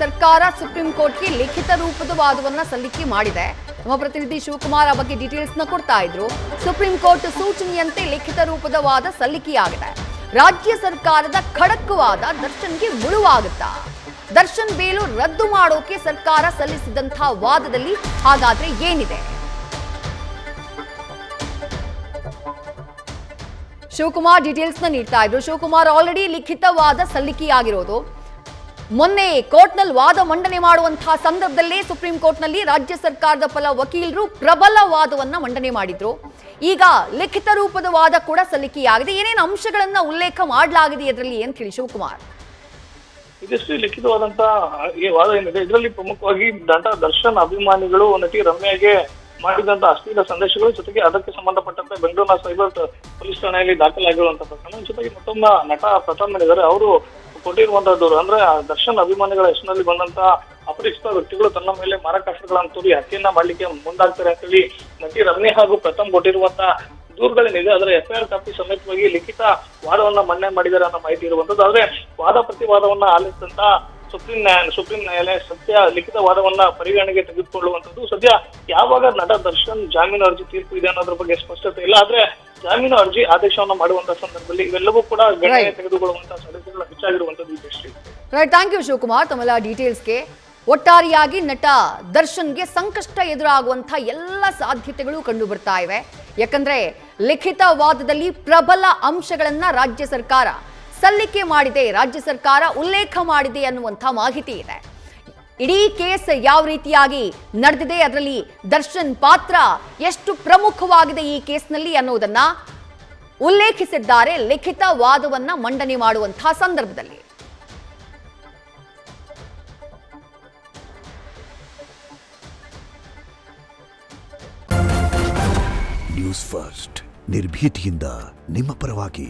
ಸರ್ಕಾರ ಸುಪ್ರೀಂ ಕೋರ್ಟ್ಗೆ ಲಿಖಿತ ರೂಪದ ವಾದವನ್ನ ಸಲ್ಲಿಕೆ ಮಾಡಿದೆ. ನಮ್ಮ ಪ್ರತಿನಿಧಿ ಶಿವಕುಮಾರ್ ಆ ಬಗ್ಗೆ ಡೀಟೇಲ್ಸ್ ನ ಕೊಡ್ತಾ ಇದ್ರು. ಸುಪ್ರೀಂ ಕೋರ್ಟ್ ಸೂಚನೆಯಂತೆ ಲಿಖಿತ ರೂಪದ ವಾದ ಸಲ್ಲಿಕೆಯಾಗಿದೆ. ರಾಜ್ಯ ಸರ್ಕಾರದ ಖಡಕ್ ವಾದ ದರ್ಶನ್ಗೆ ಮುಳುವಾಗುತ್ತಾ? ದರ್ಶನ್ ಬೇಲು ರದ್ದು ಮಾಡೋಕೆ ಸರ್ಕಾರ ಸಲ್ಲಿಸಿದಂತಹ ವಾದದಲ್ಲಿ ಹಾಗಾದ್ರೆ ಏನಿದೆ? ಶಿವಕುಮಾರ್ ಡೀಟೇಲ್ಸ್ ನ ನೀಡ್ತಾ ಇದ್ರು. ಶಿವಕುಮಾರ್, ಆಲ್ರೆಡಿ ಲಿಖಿತ ವಾದ ಸಲ್ಲಿಕೆಯಾಗಿರೋದು. ಮೊನ್ನೆ ಕೋರ್ಟ್ನಲ್ಲಿ ವಾದ ಮಂಡನೆ ಮಾಡುವಂತಹ ಸಂದರ್ಭದಲ್ಲೇ ಸುಪ್ರೀಂ ಕೋರ್ಟ್ನಲ್ಲಿ ರಾಜ್ಯ ಸರ್ಕಾರದ ಪರ ವಕೀಲರು ಪ್ರಬಲ ವಾದವನ್ನ ಮಂಡನೆ ಮಾಡಿದ್ರು. ಈಗ ಲಿಖಿತ ರೂಪದ ವಾದ ಕೂಡ ಸಲ್ಲಿಕೆಯಾಗಿದೆ. ಏನೇನು ಅಂಶಗಳನ್ನ ಉಲ್ಲೇಖ ಮಾಡಲಾಗಿದೆ ಇದರಲ್ಲಿ ಅಂತ ಹೇಳಿ ಶಿವಕುಮಾರ್? ಇದಷ್ಟು ಲಿಖಿತವಾದಂತಹ ಈ ವಾದ ಏನಿದೆ, ಇದರಲ್ಲಿ ಪ್ರಮುಖವಾಗಿ ನಟ ದರ್ಶನ್ ಅಭಿಮಾನಿಗಳು ನಟಿ ರಮ್ಯಾಗೆ ಮಾಡಿದಂತ ಅಶ್ಲೀಲ ಸಂದೇಶಗಳು, ಜೊತೆಗೆ ಅದಕ್ಕೆ ಸಂಬಂಧಪಟ್ಟಂತೆ ಬೆಂಗಳೂರಿನ ಸೈಬರ್ ಪೊಲೀಸ್ ಠಾಣೆಯಲ್ಲಿ ದಾಖಲಾಗಿರುವಂತಹ ಪ್ರಕರಣ, ಜೊತೆಗೆ ಮತ್ತೊಬ್ಬ ನಟ ಪ್ರತಾಪ್ ಏನಿದ್ದಾರೆ ಅವರು ಕೊಟ್ಟಿರುವಂತಹದ್ದು ಅಂದ್ರೆ ದರ್ಶನ್ ಅಭಿಮಾನಿಗಳ ಹೆಸರಿನಲ್ಲಿ ಬಂದಂತಹ ಅಪರಿಚಿತ ವ್ಯಕ್ತಿಗಳು ತನ್ನ ಮೇಲೆ ಮಾರಕಾಸ್ತ್ರಗಳನ್ನು ತೋರಿ ಹತ್ಯೆಯನ್ನ ಮಾಡ್ಲಿಕ್ಕೆ ಮುಂದಾಗ್ತಾರೆ ಅಂತ ಹೇಳಿ ನಟಿ ರಮ್ಯಾ ಹಾಗೂ ಪ್ರಥಮ್ ಕೊಟ್ಟಿರುವಂತಹ ದೂರುಗಳೇನಿದೆ ಅದರ FIR ಕಾಪಿ ಸಮೇತವಾಗಿ ಲಿಖಿತ ವಾದವನ್ನ ಮನ್ನಣೆ ಮಾಡಿದ್ದಾರೆ ಅನ್ನೋ ಮಾಹಿತಿ ಇರುವಂತದ್ದು. ಆದ್ರೆ ವಾದ ಪ್ರತಿವಾದವನ್ನ ಆಲಿಸಿದಂತ ಸುಪ್ರೀಂ ನ್ಯಾಯಾಲಯ ಸದ್ಯ ಲಿಖಿತ ವಾದವನ್ನ ಪರಿಗಣನೆಗೆ ತೆಗೆದುಕೊಳ್ಳುವಂತದ್ದು. ಸದ್ಯ ಯಾವಾಗ ನಟ ದರ್ಶನ್ ಜಾಮೀನು ಅರ್ಜಿ ತೀರ್ಪು ಇದೆ ಅನ್ನೋದ್ರ ಬಗ್ಗೆ ಸ್ಪಷ್ಟತೆ ಇಲ್ಲ. ಆದ್ರೆ ಜಾಮೀನು ಅರ್ಜಿ ಆದೇಶವನ್ನ ಮಾಡುವಂತಹ ಸಂದರ್ಭದಲ್ಲಿ ಇವೆಲ್ಲವೂ ಕೂಡ ಗಣನೆಗೆ ತೆಗೆದುಕೊಳ್ಳುವಂತಹ ಸಾಧ್ಯತೆಗಳು ಹೆಚ್ಚಾಗಿರುವಂತದ್ದು ಈ ದೃಷ್ಟಿ. ರೈಟ್, ಥ್ಯಾಂಕ್ ಯು ಶಿವಕುಮಾರ್ ತಮ್ಮೆಲ್ಲ ಡೀಟೇಲ್ಸ್ಗೆ. ಒಟ್ಟಾರೆಯಾಗಿ ನಟ ದರ್ಶನ್ಗೆ ಸಂಕಷ್ಟ ಎದುರಾಗುವಂತಹ ಎಲ್ಲ ಸಾಧ್ಯತೆಗಳು ಕಂಡು ಬರ್ತಾ ಇವೆ. ಯಾಕಂದ್ರೆ ಲಿಖಿತ ವಾದದಲ್ಲಿ ಪ್ರಬಲ ಅಂಶಗಳನ್ನ ರಾಜ್ಯ ಸರ್ಕಾರ ಸಲ್ಲಿಕೆ ಮಾಡಿದೆ, ರಾಜ್ಯ ಸರ್ಕಾರ ಉಲ್ಲೇಖ ಮಾಡಿದೆ ಅನ್ನುವಂಥ ಮಾಹಿತಿ ಇದೆ. ಇಡೀ ಕೇಸ್ ಯಾವ ರೀತಿಯಾಗಿ ನಡೆದಿದೆ, ಅದರಲ್ಲಿ ದರ್ಶನ್ ಪಾತ್ರ ಎಷ್ಟು ಪ್ರಮುಖವಾಗಿದೆ ಈ ಕೇಸ್ನಲ್ಲಿ ಅನ್ನೋದನ್ನ ಉಲ್ಲೇಖಿಸಿದ್ದಾರೆ ಲಿಖಿತ ವಾದವನ್ನ ಮಂಡನೆ ಮಾಡುವಂತಹ ಸಂದರ್ಭದಲ್ಲಿ. ನ್ಯೂಸ್ ಫಸ್ಟ್ ನಿರ್ಭೀತಿಯಿಂದ ನಿಮ್ಮ ಪರವಾಗಿ.